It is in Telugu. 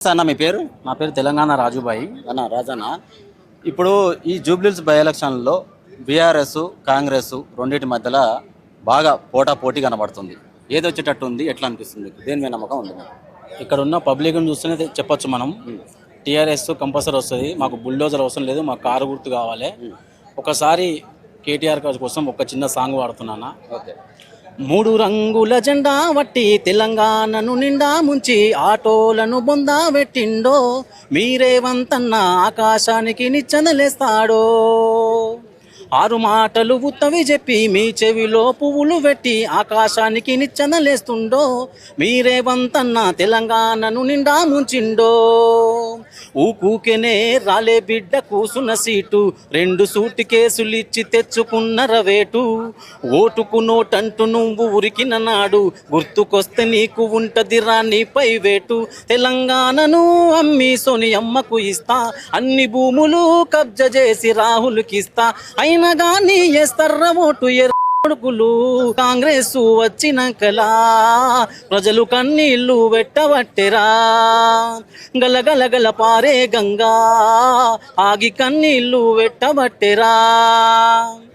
అన్న మీ పేరు? నా పేరు తెలంగాణ రాజుబాయి. అన్న రాజన్న, ఇప్పుడు ఈ జూబ్లీహిల్స్ బై ఎలక్షన్లో బీఆర్ఎస్ కాంగ్రెస్ రెండింటి మధ్యలో బాగా పోటీ కనబడుతుంది. ఏది వచ్చేటట్టు ఉంది, ఎట్లా అనిపిస్తుంది, దేని మీద నమ్మకం ఉంది? ఇక్కడ ఉన్న పబ్లిక్ని చూస్తేనే చెప్పొచ్చు మనం, టీఆర్ఎస్ కంపల్సరీ వస్తుంది. మాకు బుల్డోజర్ అవసరం లేదు, మాకు కారు గుర్తు కావాలి. ఒకసారి కేటీఆర్ కోసం ఒక చిన్న సాంగ్ పాడుతున్నానా. ఓకే. మూడు రంగుల జెండా వట్టి తెలంగాణను నిండా ముంచి ఆటోలను బొందా పెట్టిండో, మీరేవంతన్న ఆకాశానికి నిచ్చెనలేస్తాడో. ఆరు మాటలు ఉత్తవి చెప్పి మీ చెవిలో పువ్వులు పెట్టి ఆకాశానికి నిచ్చెనలేస్తుండో, మీరేవంతన్న తెలంగాణను నిండా ముంచిండో. ఊకూకెనే రాలే బిడ్డ కూసున్న సీటు, 2 సూట్ కేసులు ఇచ్చి తెచ్చుకున్న రవేటు. ఓటుకు నోటంటూ నువ్వు ఉరికిన నాడు గుర్తుకొస్తే నీకు ఉంటది రానిపై వేటు. తెలంగాణను అమ్మి సోనియమ్మకు ఇస్తా, అన్ని భూములు కబ్జా చేసి రాహుల్కిస్తా. అయినా గానీ ఎస్తర్ర ఓటు కొడుకులు కాంగ్రెస్ వచ్చినాకలా ప్రజలు కన్నీళ్లు పెట్టబట్టెరా. గలగలగల పారే గంగా ఆగి కన్నీళ్లు పెట్టబట్టెరా.